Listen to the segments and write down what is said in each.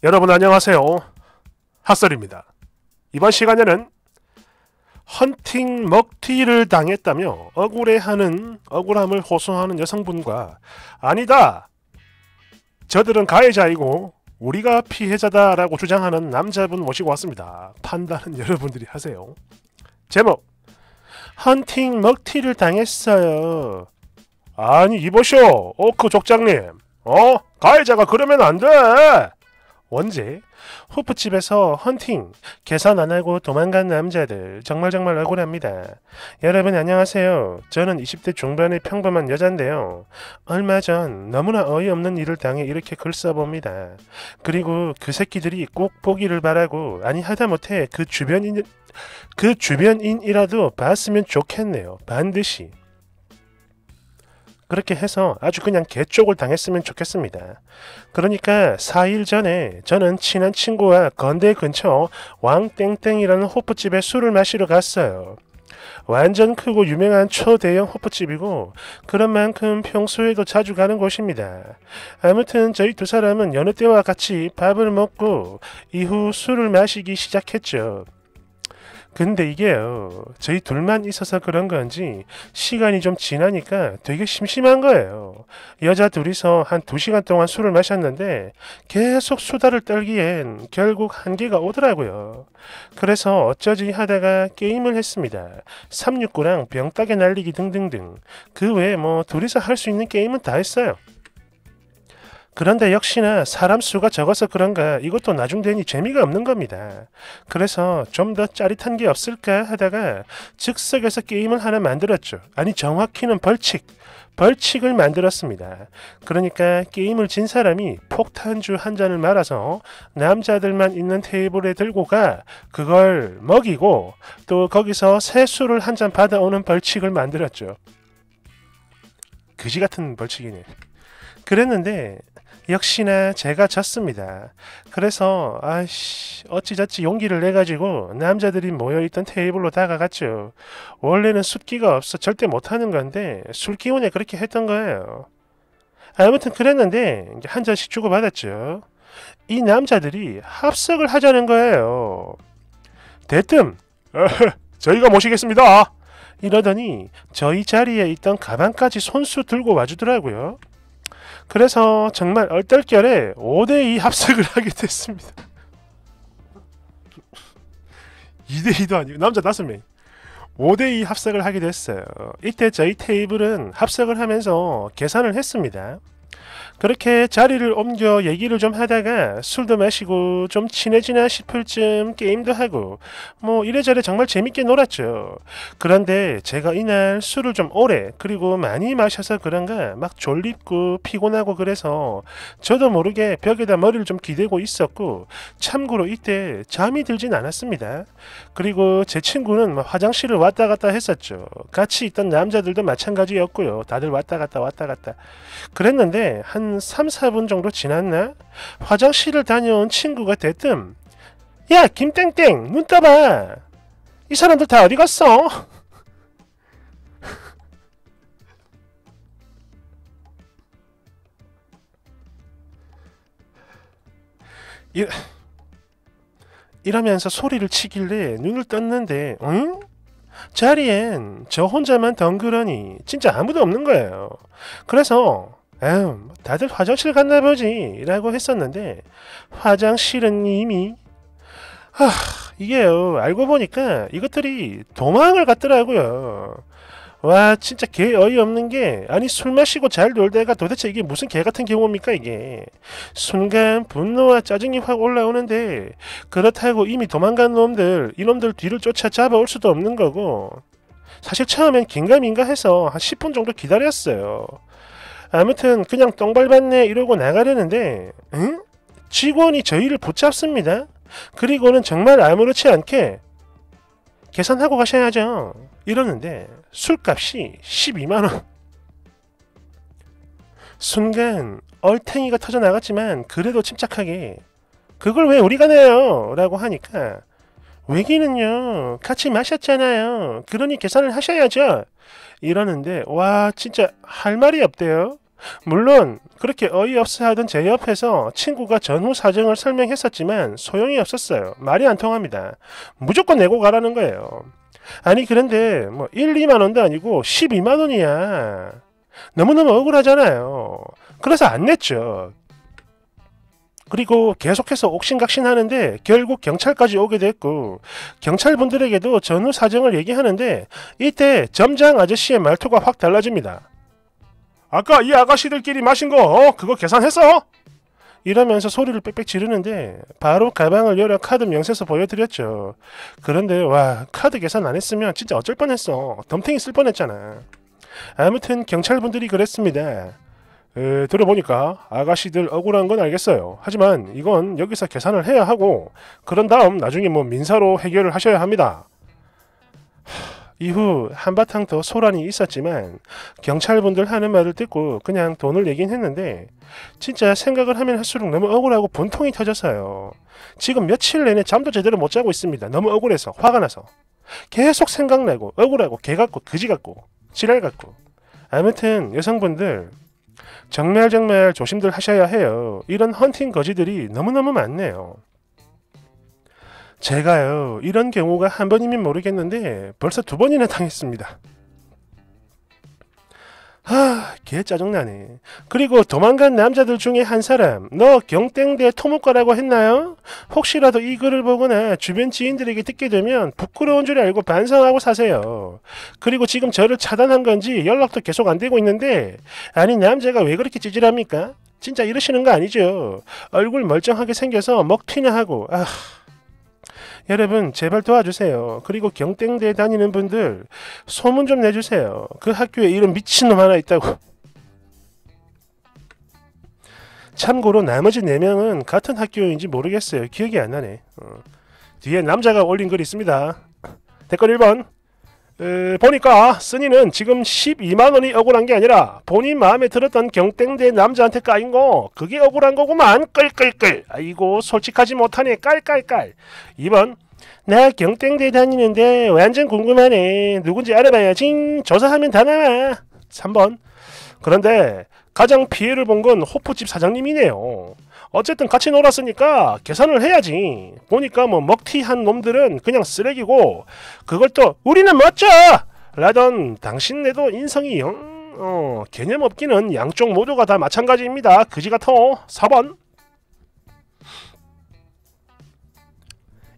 여러분 안녕하세요. 핫설입니다. 이번 시간에는 헌팅 먹튀를 당했다며 억울함을 호소하는 여성분과 아니다! 저들은 가해자이고 우리가 피해자다 라고 주장하는 남자분 모시고 왔습니다. 판단은 여러분들이 하세요. 제목 헌팅 먹튀를 당했어요. 아니 이보쇼 오크 족장님 가해자가 그러면 안돼. 원제 호프집에서 헌팅 계산 안하고 도망간 남자들 정말 억울합니다. 여러분 안녕하세요. 저는 20대 중반의 평범한 여잔데요. 얼마 전 너무나 어이없는 일을 당해 이렇게 글 써봅니다. 그리고 그 새끼들이 꼭 보기를 바라고 아니 하다못해 그 주변인이라도 봤으면 좋겠네요. 반드시. 그렇게 해서 아주 그냥 개쪽을 당했으면 좋겠습니다. 그러니까 4일 전에 저는 친한 친구와 건대 근처 왕땡땡이라는 호프집에 술을 마시러 갔어요. 완전 크고 유명한 초대형 호프집이고 그런 만큼 평소에도 자주 가는 곳입니다. 아무튼 저희 두 사람은 여느 때와 같이 밥을 먹고 이후 술을 마시기 시작했죠. 근데 이게요, 저희 둘만 있어서 그런 건지 시간이 좀 지나니까 되게 심심한 거예요. 여자 둘이서 한 2시간 동안 술을 마셨는데 계속 수다를 떨기엔 결국 한계가 오더라고요. 그래서 어쩌지 하다가 게임을 했습니다. 369랑 병따개 날리기 등등등. 그 외에 뭐 둘이서 할 수 있는 게임은 다 했어요. 그런데 역시나 사람 수가 적어서 그런가 이것도 나중 되니 재미가 없는 겁니다. 그래서 좀 더 짜릿한 게 없을까 하다가 즉석에서 게임을 하나 만들었죠. 아니 정확히는 벌칙을 만들었습니다. 그러니까 게임을 진 사람이 폭탄주 한 잔을 말아서 남자들만 있는 테이블에 들고 가 그걸 먹이고 또 거기서 새 술을 한 잔 받아오는 벌칙을 만들었죠. 그지 같은 벌칙이네. 그랬는데 역시나 제가 졌습니다. 그래서 어찌저찌 용기를 내가지고 남자들이 모여있던 테이블로 다가갔죠. 원래는 숫기가 없어 절대 못하는 건데 술 기운에 그렇게 했던 거예요. 아무튼 그랬는데 한 잔씩 주고받았죠. 이 남자들이 합석을 하자는 거예요. 대뜸 저희가 모시겠습니다. 이러더니 저희 자리에 있던 가방까지 손수 들고 와주더라고요. 그래서 정말 얼떨결에 5대2 합석을 하게 됐습니다. 2대2도 아니고 남자 5명 5대2 합석을 하게 됐어요. 이때 저희 테이블은 합석을 하면서 계산을 했습니다. 그렇게 자리를 옮겨 얘기를 좀 하다가 술도 마시고 좀 친해지나 싶을 쯤 게임도 하고 뭐 이래저래 정말 재밌게 놀았죠. 그런데 제가 이날 술을 좀 오래 그리고 많이 마셔서 그런가 막 졸립고 피곤하고 그래서 저도 모르게 벽에다 머리를 좀 기대고 있었고 참고로 이때 잠이 들진 않았습니다. 그리고 제 친구는 화장실을 왔다 갔다 했었죠. 같이 있던 남자들도 마찬가지였고요. 다들 왔다 갔다 그랬는데 한 3-4분 정도 지났나? 화장실을 다녀온 친구가 대뜸 야 김땡땡 눈 떠봐. 이 사람들 다 어디 갔어? 이러면서 소리를 치길래 눈을 떴는데 응? 자리엔 저 혼자만 덩그러니 진짜 아무도 없는 거예요. 그래서 다들 화장실 갔나 보지 라고 했었는데 화장실은 이미 이게요 알고 보니까 이것들이 도망을 갔더라고요. 와 진짜 개 어이없는 게 아니 술 마시고 잘 놀다가 도대체 이게 무슨 개 같은 경우입니까 이게. 순간 분노와 짜증이 확 올라오는데 그렇다고 이미 도망간 놈들 이놈들 뒤를 쫓아 잡아올 수도 없는 거고 사실 처음엔 긴가민가 해서 한 10분 정도 기다렸어요. 아무튼 그냥 똥 밟았네 이러고 나가려는데 응? 직원이 저희를 붙잡습니다. 그리고는 정말 아무렇지 않게 계산하고 가셔야죠 이러는데 술값이 12만원. 순간 얼탱이가 터져나갔지만 그래도 침착하게 그걸 왜 우리가 내요 라고 하니까 외기는요 같이 마셨잖아요 그러니 계산을 하셔야죠 이러는데 와 진짜 할 말이 없대요. 물론 그렇게 어이없어 하던 제 옆에서 친구가 전후 사정을 설명했었지만 소용이 없었어요. 말이 안 통합니다. 무조건 내고 가라는 거예요. 아니 그런데 뭐 1, 2만 원도 아니고 12만 원이야. 너무너무 억울하잖아요. 그래서 안 냈죠. 그리고 계속해서 옥신각신 하는데 결국 경찰까지 오게 됐고 경찰분들에게도 전후 사정을 얘기하는데 이때 점장 아저씨의 말투가 확 달라집니다. 아까 이 아가씨들끼리 마신 거 그거 계산했어? 이러면서 소리를 빽빽 지르는데 바로 가방을 열어 카드 명세서 보여드렸죠. 그런데 와 카드 계산 안 했으면 진짜 어쩔 뻔했어. 덤탱이 쓸 뻔했잖아. 아무튼 경찰분들이 그랬습니다. 들어보니까 아가씨들 억울한 건 알겠어요. 하지만 이건 여기서 계산을 해야 하고 그런 다음 나중에 뭐 민사로 해결을 하셔야 합니다. 이후 한바탕 더 소란이 있었지만 경찰분들 하는 말을 듣고 그냥 돈을 내긴 했는데 진짜 생각을 하면 할수록 너무 억울하고 분통이 터져서요. 지금 며칠 내내 잠도 제대로 못 자고 있습니다. 너무 억울해서 화가 나서 계속 생각나고 억울하고 개같고 그지같고 지랄같고. 아무튼 여성분들 정말 조심들 하셔야 해요. 이런 헌팅 거지들이 너무너무 많네요. 제가요 이런 경우가 한 번이면 모르겠는데 벌써 2번이나 당했습니다. 개 짜증나네. 그리고 도망간 남자들 중에 한 사람 너 경땡대 토목과라고 했나요? 혹시라도 이 글을 보거나 주변 지인들에게 듣게 되면 부끄러운 줄 알고 반성하고 사세요. 그리고 지금 저를 차단한 건지 연락도 계속 안 되고 있는데 아니 남자가 왜 그렇게 찌질합니까? 진짜 이러시는 거 아니죠? 얼굴 멀쩡하게 생겨서 먹튀나 하고 여러분 제발 도와주세요. 그리고 경땡대 다니는 분들 소문 좀 내주세요. 그 학교에 이런 미친놈 하나 있다고. 참고로 나머지 4명은 같은 학교인지 모르겠어요. 기억이 안 나네. 뒤에 남자가 올린 글 있습니다. 댓글 1번 보니까 쓰니는 지금 12만 원이 억울한 게 아니라 본인 마음에 들었던 경땡대 남자한테 까인 거 그게 억울한 거구만. 끌끌끌. 아이고 솔직하지 못하네. 깔깔깔. 2번 나 경땡대 다니는데 완전 궁금하네. 누군지 알아봐야지. 조사하면 다 나와. 3번 그런데 가장 피해를 본 건 호프집 사장님이네요. 어쨌든 같이 놀았으니까 계산을 해야지. 보니까 뭐 먹튀한 놈들은 그냥 쓰레기고 그걸 또 우리는 멋져! 라던 당신네도 인성이 개념 없기는 양쪽 모두가 다 마찬가지입니다. 그지같아. 4번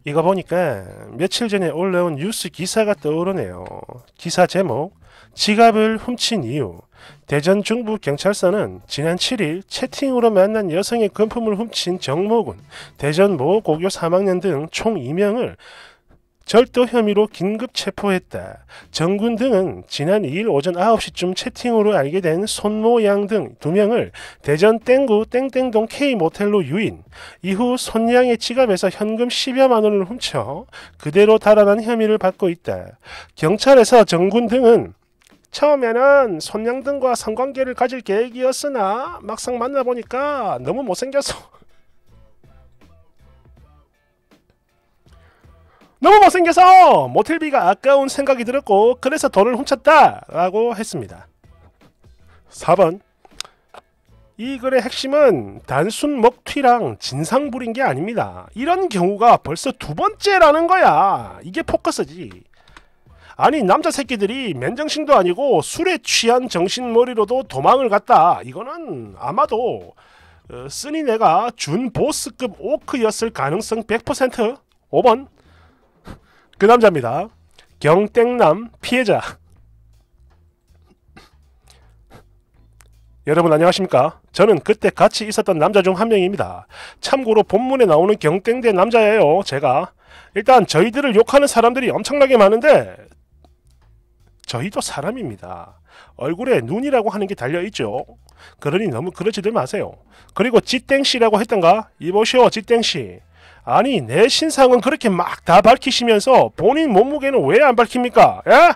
이거 보니까 며칠 전에 올라온 뉴스 기사가 떠오르네요. 기사 제목 지갑을 훔친 이유. 대전 중부경찰서는 지난 7일 채팅으로 만난 여성의 금품을 훔친 정모군, 대전 모 고교 3학년 등 총 2명을 절도 혐의로 긴급 체포했다. 정군 등은 지난 2일 오전 9시쯤 채팅으로 알게 된 손모 양 등 2명을 대전 땡구 땡땡동 K모텔로 유인. 이후 손 양의 지갑에서 현금 10여만 원을 훔쳐 그대로 달아난 혐의를 받고 있다. 경찰에서 정군 등은 처음에는 손양 등과 성관계를 가질 계획이었으나 막상 만나보니까 너무 못생겨서 모텔비가 아까운 생각이 들었고 그래서 돈을 훔쳤다 라고 했습니다. 4번 이 글의 핵심은 단순 먹튀랑 진상 부린 게 아닙니다. 이런 경우가 벌써 2번째라는 거야. 이게 포커스지. 아니 남자 새끼들이 맨정신도 아니고 술에 취한 정신머리로도 도망을 갔다. 이거는 아마도 쓰니 내가 준 보스급 오크였을 가능성 100%. 5번 그 남자입니다. 경땡남 피해자. 여러분 안녕하십니까? 저는 그때 같이 있었던 남자 중 한 명입니다. 참고로 본문에 나오는 경땡대 남자예요. 제가 일단 저희들을 욕하는 사람들이 엄청나게 많은데 저희도 사람입니다. 얼굴에 눈이라고 하는 게 달려있죠. 그러니 너무 그러지들 마세요. 그리고 지땡씨라고 했던가? 이보시오 지땡씨. 아니 내 신상은 그렇게 막 다 밝히시면서 본인 몸무게는 왜 안 밝힙니까? 예?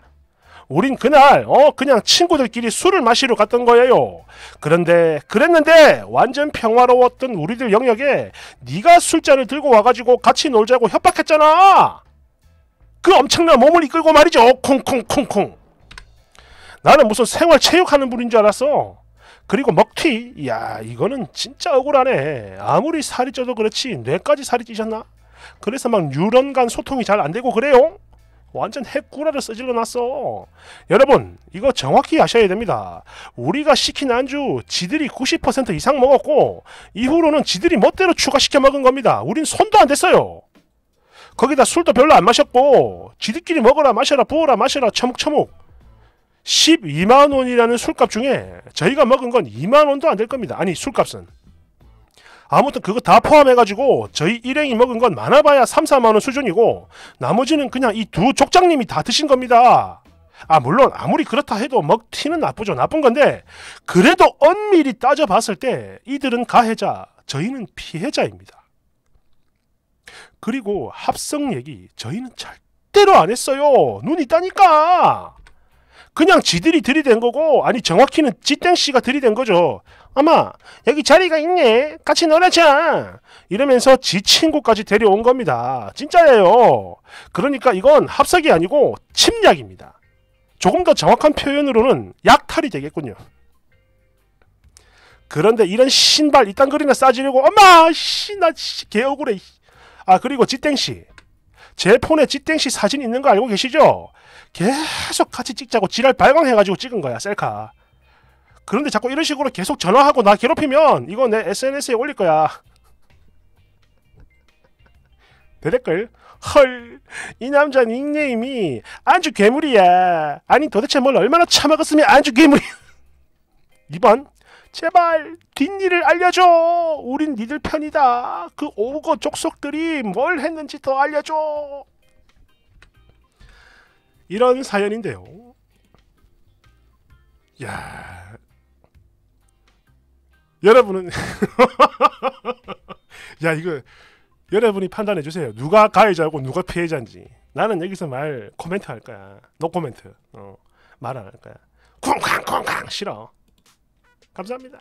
우린 그날 그냥 친구들끼리 술을 마시러 갔던 거예요. 그랬는데 완전 평화로웠던 우리들 영역에 네가 술잔을 들고 와가지고 같이 놀자고 협박했잖아. 그 엄청난 몸을 이끌고 말이죠. 쿵쿵쿵쿵. 나는 무슨 생활체육하는 분인 줄 알았어. 그리고 먹튀. 이야, 이거는 진짜 억울하네. 아무리 살이 쪄도 그렇지 뇌까지 살이 찌셨나? 그래서 막 뉴런 간 소통이 잘 안 되고 그래요? 완전 핵구라를 쓰질러 놨어. 여러분, 이거 정확히 아셔야 됩니다. 우리가 시킨 안주 지들이 90% 이상 먹었고 이후로는 지들이 멋대로 추가시켜 먹은 겁니다. 우린 손도 안 댔어요. 거기다 술도 별로 안 마셨고 지들끼리 먹어라 마셔라 부어라 마셔라 처묵처묵 12만원이라는 술값 중에 저희가 먹은 건 2만원도 안 될 겁니다. 아니, 술값은. 아무튼 그거 다 포함해가지고 저희 일행이 먹은 건 많아봐야 3, 4만원 수준이고 나머지는 그냥 이 두 족장님이 다 드신 겁니다. 아, 물론 아무리 그렇다 해도 먹튀는 나쁘죠. 나쁜 건데 그래도 엄밀히 따져봤을 때 이들은 가해자, 저희는 피해자입니다. 그리고 합성 얘기 저희는 절대로 안 했어요. 눈 있다니까. 그냥 지들이 들이댄 거고, 아니 정확히는 지땡씨가 들이댄 거죠. 아마 여기 자리가 있네, 같이 놀아자 이러면서 지 친구까지 데려온 겁니다. 진짜예요. 그러니까 이건 합석이 아니고 침략입니다. 조금 더 정확한 표현으로는 약탈이 되겠군요. 그런데 이런 신발 이딴 글이나 싸지려고, 엄마 씨 나 개 억울해. 아, 그리고 지땡씨, 제 폰에 지땡씨 사진 있는 거 알고 계시죠? 계속 같이 찍자고 지랄 발광해가지고 찍은 거야, 셀카. 그런데 자꾸 이런 식으로 계속 전화하고 나 괴롭히면 이거 내 SNS에 올릴 거야. 대댓글, 헐, 이 남자 닉네임이 안주 괴물이야. 아니 도대체 뭘 얼마나 처먹었으면 안주 괴물이야. 2번, 제발 뒷일을 알려줘. 우린 니들 편이다. 그 오거 족속들이 뭘 했는지 더 알려줘. 이런 사연인데요. 야, 여러분은 야, 이거 여러분이 판단해 주세요. 누가 가해자고 누가 피해자인지. 나는 여기서 말 코멘트 할 거야. 노 코멘트. 말 안 할 거야. 쿵쾅쿵쾅 싫어. 감사합니다.